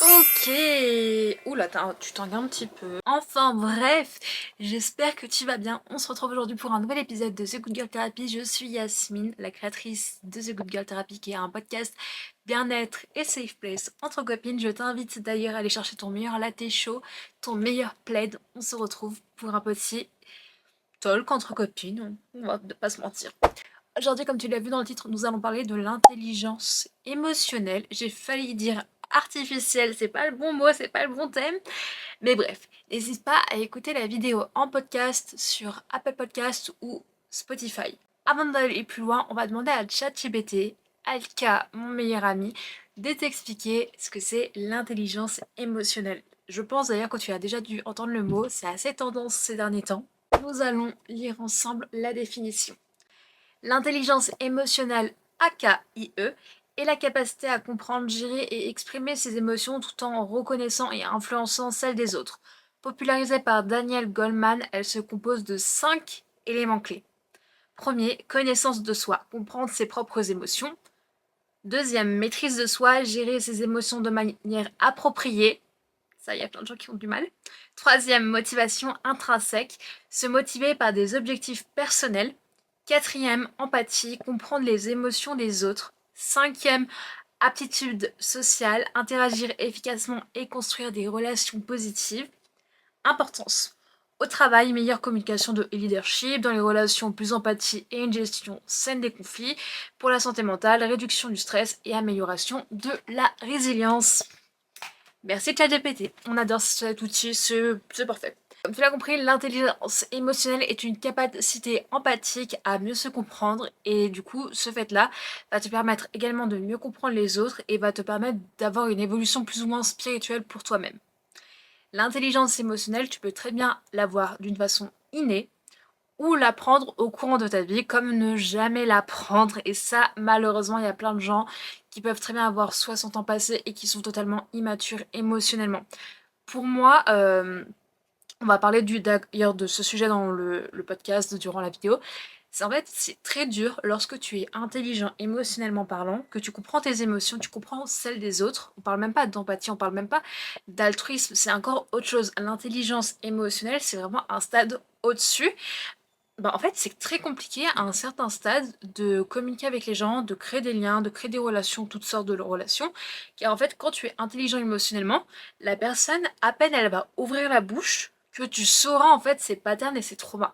Ok. Oula, tu t'engueules un petit peu. Enfin bref, j'espère que tu vas bien. On se retrouve aujourd'hui pour un nouvel épisode de The Good Girl Therapy. Je suis Yasmine, la créatrice de The Good Girl Therapy, qui est un podcast bien-être et safe place entre copines. Je t'invite d'ailleurs à aller chercher ton meilleur latte chaud, ton meilleur plaid. On se retrouve pour un petit talk entre copines. On va pas se mentir. Aujourd'hui, comme tu l'as vu dans le titre, nous allons parler de l'intelligence émotionnelle. J'ai failli dire artificielle, c'est pas le bon mot, c'est pas le bon thème. Mais bref, n'hésite pas à écouter la vidéo en podcast sur Apple Podcast ou Spotify. Avant d'aller plus loin, on va demander à ChatGPT, Alka, mon meilleur ami, de t'expliquer ce que c'est l'intelligence émotionnelle. Je pense d'ailleurs que tu as déjà dû entendre le mot, c'est assez tendance ces derniers temps. Nous allons lire ensemble la définition. L'intelligence émotionnelle AKIE est la capacité à comprendre, gérer et exprimer ses émotions tout en reconnaissant et influençant celles des autres. Popularisée par Daniel Goleman, elle se compose de 5 éléments clés. Premier, connaissance de soi, comprendre ses propres émotions. Deuxième, maîtrise de soi, gérer ses émotions de manière appropriée. Ça, il y a plein de gens qui ont du mal. Troisième, motivation intrinsèque, se motiver par des objectifs personnels. Quatrième, empathie, comprendre les émotions des autres. Cinquième, aptitude sociale, interagir efficacement et construire des relations positives. Importance. Au travail, meilleure communication et leadership, dans les relations, plus empathie et une gestion saine des conflits. Pour la santé mentale, réduction du stress et amélioration de la résilience. Merci ChatGPT, on adore cet outil, c'est parfait. Comme tu l'as compris, l'intelligence émotionnelle est une capacité empathique à mieux se comprendre et du coup, ce fait-là va te permettre également de mieux comprendre les autres et va te permettre d'avoir une évolution plus ou moins spirituelle pour toi-même. L'intelligence émotionnelle, tu peux très bien l'avoir d'une façon innée ou l'apprendre au courant de ta vie, comme ne jamais l'apprendre. Et ça, malheureusement, il y a plein de gens qui peuvent très bien avoir 60 ans passés et qui sont totalement immatures émotionnellement. Pour moi, on va parler d'ailleurs de ce sujet dans le podcast durant la vidéo. C'est très dur lorsque tu es intelligent émotionnellement parlant, que tu comprends tes émotions, tu comprends celles des autres. On parle même pas d'empathie, on parle même pas d'altruisme, c'est encore autre chose. L'intelligence émotionnelle, c'est vraiment un stade au-dessus. En fait, c'est très compliqué à un certain stade de communiquer avec les gens, de créer des liens, de créer des relations, toutes sortes de relations. Car en fait, quand tu es intelligent émotionnellement, la personne, à peine elle va ouvrir la bouche, que tu sauras en fait ses patterns et ses traumas.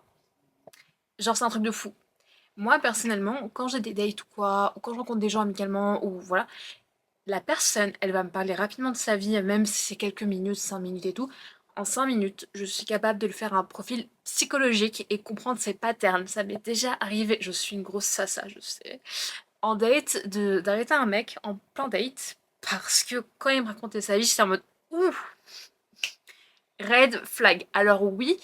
Genre, c'est un truc de fou. Moi, personnellement, quand j'ai des dates ou quoi, ou quand je rencontre des gens amicalement, ou voilà, la personne, elle va me parler rapidement de sa vie, même si c'est quelques minutes, 5 minutes et tout. En 5 minutes, je suis capable de lui faire un profil psychologique et comprendre ses patterns. Ça m'est déjà arrivé, je suis une grosse sassa, je sais. En date, d'arrêter un mec en plein date, parce que quand il me racontait sa vie, j'étais en mode ouh, red flag. Alors oui,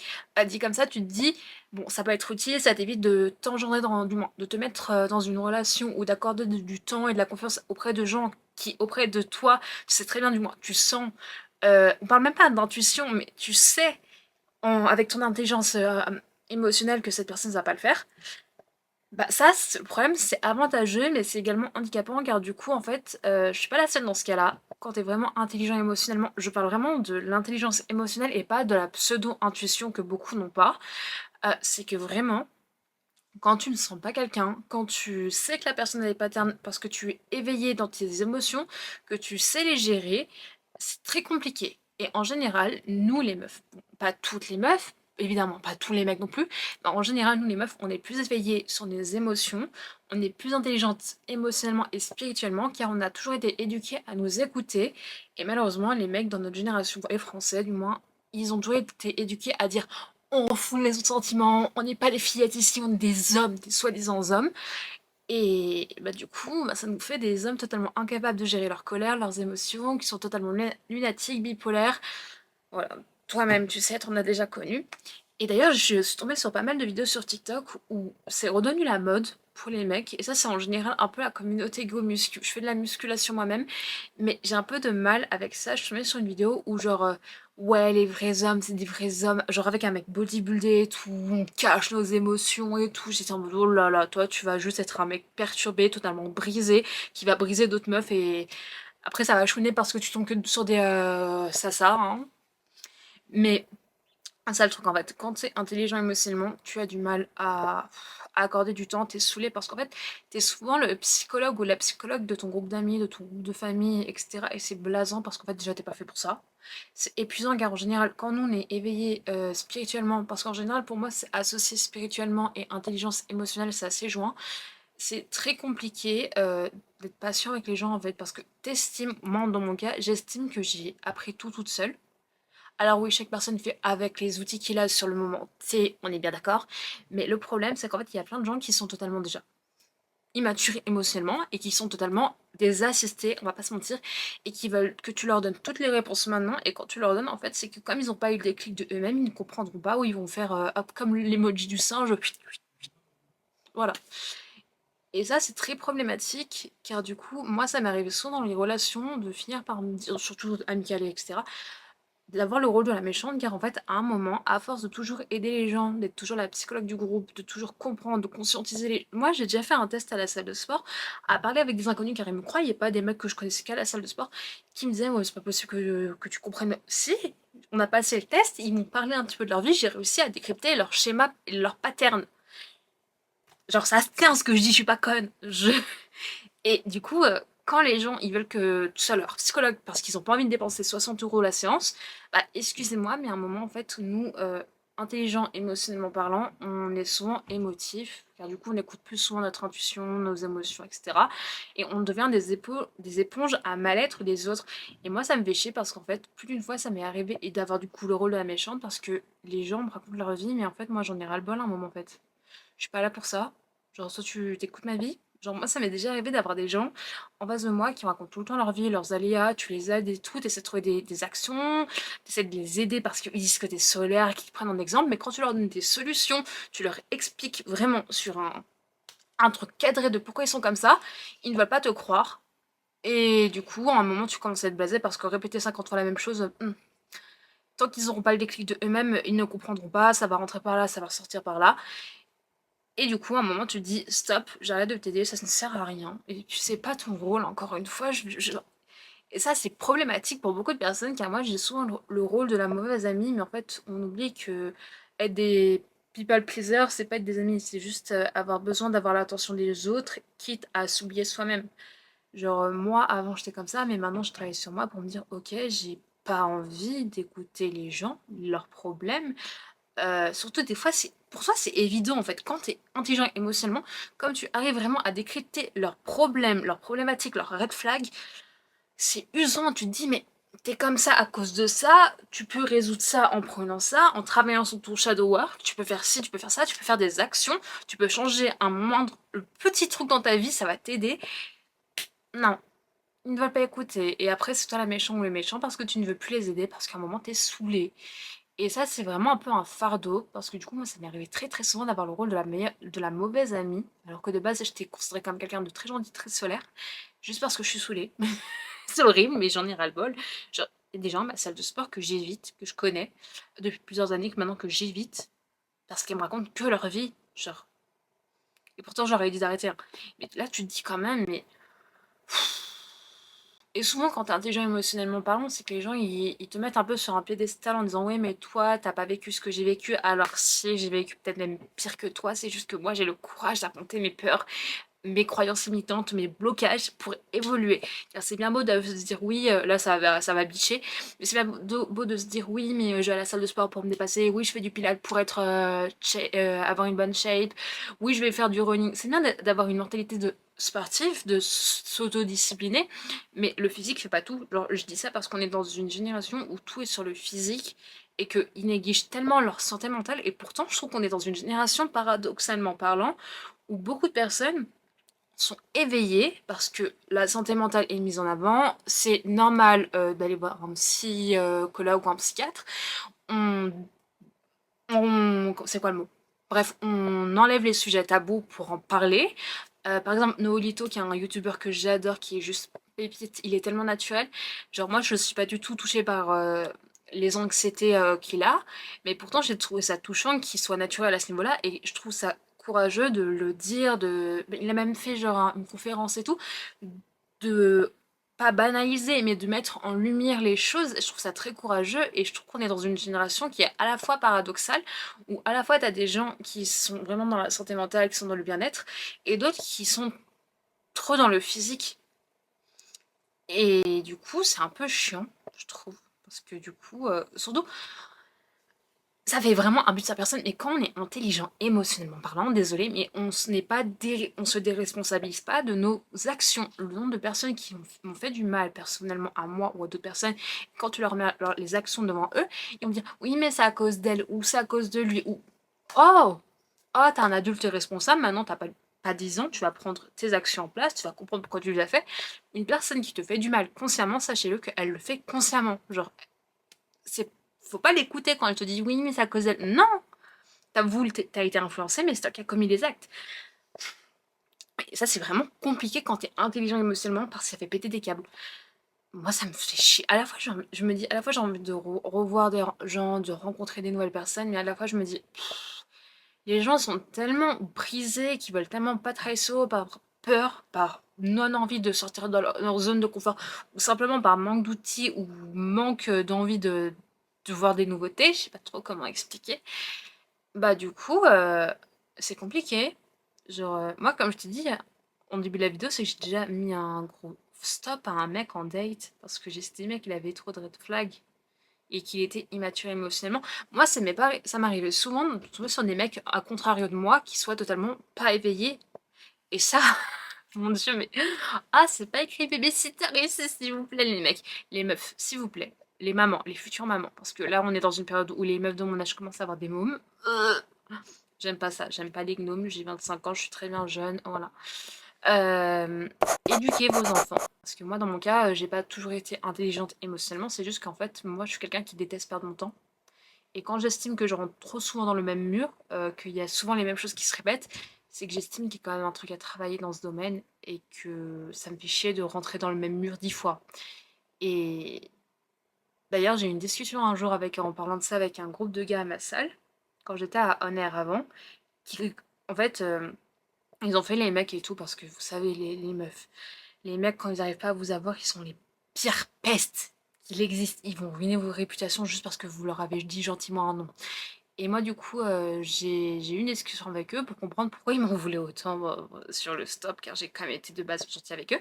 dit comme ça, tu te dis, bon, ça peut être utile, ça t'évite de t'engendrer du moins, de te mettre dans une relation ou d'accorder du temps et de la confiance auprès de gens qui, auprès de toi, tu sais très bien du moins, tu sens, on parle même pas d'intuition, mais tu sais, avec ton intelligence émotionnelle que cette personne ne va pas le faire. Ça, le problème, c'est avantageux, mais c'est également handicapant, car du coup, en fait, je suis pas la seule dans ce cas-là. Quand t'es vraiment intelligent émotionnellement, je parle vraiment de l'intelligence émotionnelle et pas de la pseudo-intuition que beaucoup n'ont pas. C'est que vraiment, quand tu ne sens pas quelqu'un, quand tu sais que la personne a des patterns parce que tu es éveillé dans tes émotions, que tu sais les gérer, c'est très compliqué. Et en général, nous les meufs, bon, pas toutes les meufs, évidemment pas tous les mecs non plus, mais en général, nous les meufs, on est plus éveillés sur nos émotions, on est plus intelligentes émotionnellement et spirituellement, car on a toujours été éduqués à nous écouter. Et malheureusement, les mecs dans notre génération, et français du moins, ils ont toujours été éduqués à dire on refoule les autres sentiments, on n'est pas des fillettes ici, on est des hommes, des soi-disant hommes. Et du coup, ça nous fait des hommes totalement incapables de gérer leur colère, leurs émotions, qui sont totalement lunatiques, bipolaires. Voilà, toi-même, tu sais, tu en as déjà connu. Et d'ailleurs, je suis tombée sur pas mal de vidéos sur TikTok où c'est redevenu la mode pour les mecs. Et ça, c'est en général un peu la communauté go muscu. Je fais de la musculation moi-même, mais j'ai un peu de mal avec ça. Je suis tombée sur une vidéo où genre, ouais, les vrais hommes, c'est des vrais hommes. Genre avec un mec bodybuildé et tout, on cache nos émotions et tout. J'étais en mode, oh là là, toi, tu vas juste être un mec perturbé, totalement brisé, qui va briser d'autres meufs et Après ça va chouiner parce que tu tombes que sur des sasa, hein. Mais un sale truc en fait, quand tu es intelligent émotionnellement, tu as du mal à accorder du temps, t'es saoulé parce qu'en fait, t'es souvent le psychologue ou la psychologue de ton groupe d'amis, de ton groupe de famille, etc. Et c'est blasant parce qu'en fait, déjà, t'es pas fait pour ça. C'est épuisant car en général, quand nous on est éveillé spirituellement, parce qu'en général, pour moi, c'est associé spirituellement et intelligence émotionnelle, c'est assez joint. C'est très compliqué d'être patient avec les gens en fait, parce que t'estimes, moi dans mon cas, j'estime que j'ai appris tout toute seule. Alors oui, chaque personne fait avec les outils qu'il a sur le moment T, on est bien d'accord. Mais le problème, c'est qu'en fait, il y a plein de gens qui sont totalement déjà immatures émotionnellement et qui sont totalement désassistés, on va pas se mentir, et qui veulent que tu leur donnes toutes les réponses maintenant. Et quand tu leur donnes, en fait, c'est que comme ils n'ont pas eu le déclic de eux-mêmes, ils ne comprendront pas ou ils vont faire hop, comme l'emoji du singe, voilà. Et ça, c'est très problématique, car du coup, moi, ça m'est arrivé souvent dans les relations de finir par me dire, surtout amicales, etc., d'avoir le rôle de la méchante, car en fait, à un moment, à force de toujours aider les gens, d'être toujours la psychologue du groupe, de toujours comprendre, de conscientiser les... Moi, j'ai déjà fait un test à la salle de sport, à parler avec des inconnus, car ils me croyaient pas, des mecs que je connaissais qu'à la salle de sport, qui me disaient, ouais, c'est pas possible que tu comprennes... Si, on a passé le test, ils m'ont parlé un petit peu de leur vie, j'ai réussi à décrypter leur schéma et leur pattern. Genre, ça se tient ce que je dis, je suis pas conne. Et du coup, quand les gens ils veulent que tout ça leur psychologue parce qu'ils ont pas envie de dépenser 60 € la séance, bah excusez-moi, mais à un moment en fait, nous, intelligents émotionnellement parlant, on est souvent émotifs, car du coup on écoute plus souvent notre intuition, nos émotions, etc. Et on devient des éponges à mal-être des autres. Et moi ça me fait chier parce qu'en fait, plus d'une fois ça m'est arrivé et d'avoir du coup le rôle de la méchante parce que les gens me racontent leur vie, mais en fait moi j'en ai ras-le-bol à un moment en fait. Je suis pas là pour ça. Genre, soit tu t'écoutes ma vie. Genre, moi, ça m'est déjà arrivé d'avoir des gens en face de moi qui me racontent tout le temps leur vie, leurs aléas, tu les aides et tout, t'essaies de trouver des actions, t'essaies de les aider parce qu'ils disent que t'es solaire, qu'ils te prennent en exemple, mais quand tu leur donnes des solutions, tu leur expliques vraiment sur un truc cadré de pourquoi ils sont comme ça, ils ne veulent pas te croire. Et du coup, à un moment, tu commences à être blasé parce que répéter 50 fois la même chose, tant qu'ils n'auront pas le déclic de eux-mêmes, ils ne comprendront pas, ça va rentrer par là, ça va ressortir par là. Et du coup, à un moment, tu te dis stop, j'arrête de t'aider, ça ne sert à rien. Et tu sais pas ton rôle, encore une fois. Et ça, c'est problématique pour beaucoup de personnes, car moi, j'ai souvent le rôle de la mauvaise amie, mais en fait, on oublie que être des people pleasers, c'est pas être des amis, c'est juste avoir besoin d'avoir l'attention des autres, quitte à s'oublier soi-même. Genre, moi, avant, j'étais comme ça, mais maintenant, je travaille sur moi pour me dire, ok, j'ai pas envie d'écouter les gens, leurs problèmes, surtout des fois, pour toi, c'est évident en fait. Quand tu es intelligent émotionnellement, comme tu arrives vraiment à décrypter leurs problèmes, leurs problématiques, leurs red flags, c'est usant. Tu te dis, mais t'es comme ça à cause de ça, tu peux résoudre ça en prenant ça, en travaillant sur ton shadow work, tu peux faire ci, tu peux faire ça, tu peux faire des actions, tu peux changer un moindre le petit truc dans ta vie, ça va t'aider. Non, ils ne veulent pas écouter. Et après, c'est toi la méchante ou le méchant parce que tu ne veux plus les aider, parce qu'à un moment, t'es saoulé. Et ça, c'est vraiment un peu un fardeau, parce que du coup, moi, ça m'est arrivé très très souvent d'avoir le rôle de la mauvaise amie, alors que de base, j'étais considérée comme quelqu'un de très gentil, très solaire, juste parce que je suis saoulée. C'est horrible, mais j'en ai ras-le-bol. Genre, il y a des gens à ma salle de sport que j'évite, que je connais, depuis plusieurs années, que maintenant que j'évite, parce qu'ils me racontent que leur vie, genre. Et pourtant, j'aurais dit d'arrêter, hein. Mais là, tu te dis quand même, mais... Et souvent, quand t'es intelligent émotionnellement parlant, c'est que les gens, ils te mettent un peu sur un piédestal en disant «Ouais, mais toi, t'as pas vécu ce que j'ai vécu». Alors si, j'ai vécu peut-être même pire que toi, c'est juste que moi, j'ai le courage d'affronter mes peurs, mes croyances limitantes, mes blocages pour évoluer. Car c'est bien beau de se dire oui, là ça va bitcher, mais c'est bien beau de se dire oui, mais je vais à la salle de sport pour me dépasser, oui, je fais du pilates pour être avoir une bonne shape, oui, je vais faire du running. C'est bien d'avoir une mentalité de sportif, de s'autodiscipliner, mais le physique fait pas tout. Genre, je dis ça parce qu'on est dans une génération où tout est sur le physique et qu'ils négligent tellement leur santé mentale, et pourtant je trouve qu'on est dans une génération, paradoxalement parlant, où beaucoup de personnes sont éveillés parce que la santé mentale est mise en avant. C'est normal d'aller voir un psychologue ou un psychiatre. On, c'est quoi le mot? Bref, on enlève les sujets tabous pour en parler. Par exemple, Noolito, qui est un youtubeur que j'adore, qui est juste pépite, il est tellement naturel. Genre, moi, je suis pas du tout touchée par les anxiétés qu'il a, mais pourtant, j'ai trouvé ça touchant qu'il soit naturel à ce niveau-là, et je trouve ça courageux de le dire. Il a même fait genre une conférence et tout, de pas banaliser, mais de mettre en lumière les choses. Je trouve ça très courageux et je trouve qu'on est dans une génération qui est à la fois paradoxale, où à la fois t'as des gens qui sont vraiment dans la santé mentale, qui sont dans le bien-être, et d'autres qui sont trop dans le physique. Et du coup, c'est un peu chiant, je trouve. Parce que du coup, surtout, ça fait vraiment un but de sa personne. Et quand on est intelligent émotionnellement parlant, désolé, mais on se déresponsabilise pas de nos actions. Le nombre de personnes qui m'ont fait du mal personnellement à moi ou à d'autres personnes, quand tu leur mets les actions devant eux, ils vont dire oui, mais c'est à cause d'elle, ou c'est à cause de lui, ou oh, oh, t'es un adulte responsable, maintenant t'as pas 10 ans, tu vas prendre tes actions en place, tu vas comprendre pourquoi tu les as fait. Une personne qui te fait du mal consciemment, sachez-le qu'elle le fait consciemment. Genre, c'est faut pas l'écouter quand elle te dit oui, mais c'est à cause d'elle. Non! T'as été influencé, mais c'est toi qui as commis les actes. Et ça, c'est vraiment compliqué quand t'es intelligent émotionnellement parce que ça fait péter des câbles. Moi, ça me fait chier. À la fois, je me dis, à la fois, j'ai envie de revoir des gens, de rencontrer des nouvelles personnes, mais à la fois, je me dis, les gens sont tellement brisés, qu'ils veulent tellement pas travailler sur eux par peur, par non-envie de sortir de leur zone de confort, ou simplement par manque d'outils, ou manque d'envie de voir des nouveautés, je sais pas trop comment expliquer. Bah du coup, c'est compliqué. Genre, moi comme je t'ai dit, en début de la vidéo, c'est que j'ai déjà mis un gros stop à un mec en date, parce que j'estimais qu'il avait trop de red flags, et qu'il était immature émotionnellement. Moi, ça m'arrivait souvent de tomber sur des mecs, à contrario de moi, qui soient totalement pas éveillés, et ça, mon Dieu, mais... Ah, c'est pas écrit babysitter ici, s'il vous plaît, les mecs. Les meufs, s'il vous plaît. Les mamans, les futures mamans. Parce que là, on est dans une période où les meufs de mon âge commencent à avoir des mômes. J'aime pas ça, j'aime pas les gnomes, j'ai 25 ans, je suis très bien jeune, voilà. Éduquez vos enfants. Parce que moi, dans mon cas, j'ai pas toujours été intelligente émotionnellement, c'est juste qu'en fait, moi, je suis quelqu'un qui déteste perdre mon temps. Et quand j'estime que je rentre trop souvent dans le même mur, qu'il y a souvent les mêmes choses qui se répètent, c'est que j'estime qu'il y a quand même un truc à travailler dans ce domaine et que ça me fait chier de rentrer dans le même mur 10 fois. Et d'ailleurs, j'ai eu une discussion un jour en parlant de ça avec un groupe de gars à ma salle, quand j'étais à On Air avant, qui, en fait, ils ont fait les mecs et tout parce que vous savez, les meufs, les mecs, quand ils n'arrivent pas à vous avoir, ils sont les pires pestes qu'il existe. Ils vont ruiner vos réputations juste parce que vous leur avez dit gentiment un non. Et moi, du coup, j'ai eu une discussion avec eux pour comprendre pourquoi ils m'en voulaient autant sur le stop, car j'ai quand même été de base gentille avec eux.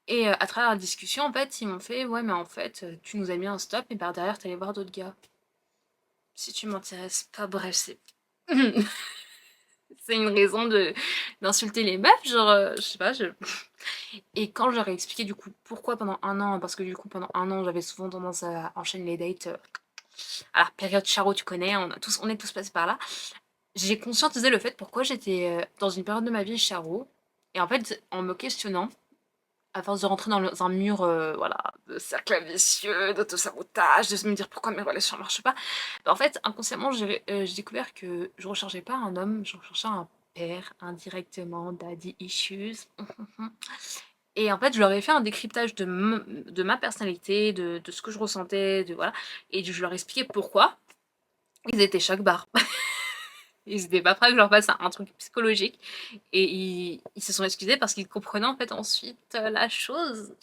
Et à travers la discussion, en fait, ils m'ont fait ouais, mais en fait, tu nous as mis un stop, et par derrière, t'allais voir d'autres gars. Si tu m'intéresses pas, bref, c'est. C'est une raison d'insulter les meufs, genre, je sais pas, Et quand je leur ai expliqué du coup pourquoi pendant un an, parce que du coup pendant un an j'avais souvent tendance à enchaîner les dates, alors période charo tu connais, on est tous passés par là, j'ai conscientisé le fait pourquoi j'étais dans une période de ma vie charo, et en fait en me questionnant, à force de rentrer dans un mur voilà, de cercle vicieux, d'autosabotage, de me dire pourquoi mes relations marchent pas, bah, en fait inconsciemment j'ai découvert que je recherchais pas un homme, je recherchais un père indirectement, daddy issues. Et en fait, je leur ai fait un décryptage de ma personnalité, de ce que je ressentais, voilà. Et je leur ai expliqué pourquoi. Ils étaient choc barre. Ils étaient pas prêts que je leur fasse un truc psychologique. Et ils se sont excusés parce qu'ils comprenaient en fait ensuite la chose.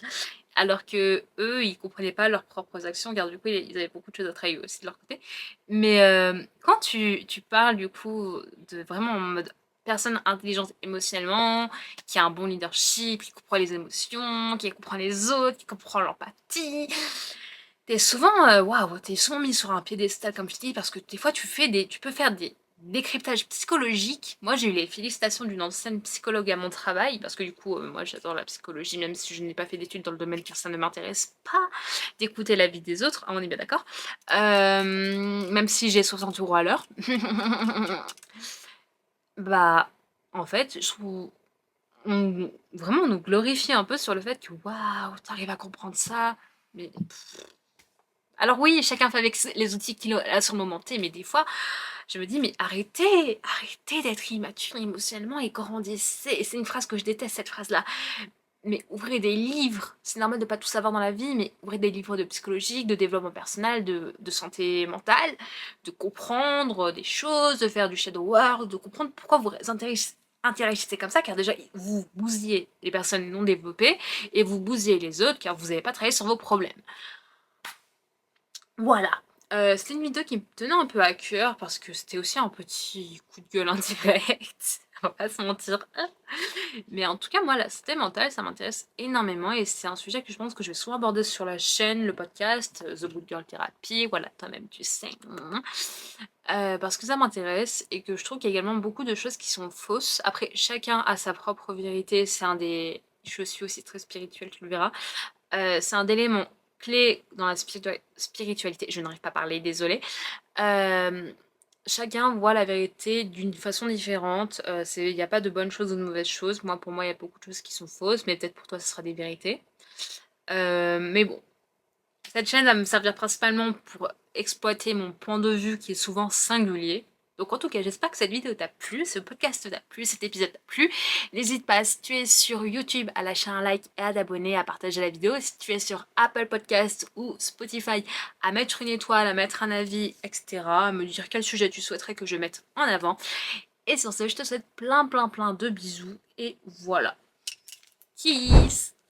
Alors que eux, ils comprenaient pas leurs propres actions, car du coup, ils avaient beaucoup de choses à travailler aussi de leur côté. Mais quand tu parles du coup de vraiment en mode personne intelligente émotionnellement, qui a un bon leadership, qui comprend les émotions, qui comprend les autres, qui comprend l'empathie, t'es souvent, waouh, t'es souvent mis sur un piédestal comme je dis, parce que des fois tu peux faire des décryptages psychologiques. Moi j'ai eu les félicitations d'une ancienne psychologue à mon travail, parce que du coup moi j'adore la psychologie, même si je n'ai pas fait d'études dans le domaine car ça ne m'intéresse pas d'écouter la vie des autres, hein, on est bien d'accord. Même si j'ai 60 euros à l'heure. Bah en fait je trouve vraiment on nous glorifie un peu sur le fait que waouh, t'arrives à comprendre ça, mais alors oui, chacun fait avec les outils qu'il a sur le moment T, mais des fois, je me dis, mais arrêtez d'être immature émotionnellement et grandissez. Et c'est une phrase que je déteste, cette phrase-là. Mais ouvrez des livres. C'est normal de pas tout savoir dans la vie, mais ouvrez des livres de psychologie, de développement personnel, de santé mentale, de comprendre des choses, de faire du shadow work, de comprendre pourquoi vous intéressez interagissez comme ça car déjà vous bousillez les personnes non développées et vous bousillez les autres car vous n'avez pas travaillé sur vos problèmes. Voilà. C'était une vidéo qui me tenait un peu à cœur parce que c'était aussi un petit coup de gueule indirect, on va pas se mentir. Mais en tout cas, moi, la santé mentale, ça m'intéresse énormément et c'est un sujet que je pense que je vais souvent aborder sur la chaîne, le podcast, The Good Girl Therapy, voilà, toi-même tu sais. Parce que ça m'intéresse et que je trouve qu'il y a également beaucoup de choses qui sont fausses. Après, chacun a sa propre vérité, c'est un des... Je suis aussi très spirituelle, tu le verras. C'est un élément clé dans la spiritualité. Je n'arrive pas à parler, désolée. Chacun voit la vérité d'une façon différente. Il n'y a pas de bonnes choses ou de mauvaises choses. Moi, pour moi, il y a beaucoup de choses qui sont fausses, mais peut-être pour toi, ce sera des vérités. Mais bon, cette chaîne va me servir principalement pour exploiter mon point de vue qui est souvent singulier. Donc en tout cas, j'espère que cette vidéo t'a plu, ce podcast t'a plu, cet épisode t'a plu. N'hésite pas, si tu es sur YouTube, à lâcher un like et à t'abonner, à partager la vidéo. Si tu es sur Apple Podcast ou Spotify, à mettre une étoile, à mettre un avis, etc. À me dire quel sujet tu souhaiterais que je mette en avant. Et sur ce, je te souhaite plein de bisous. Et voilà. Kiss!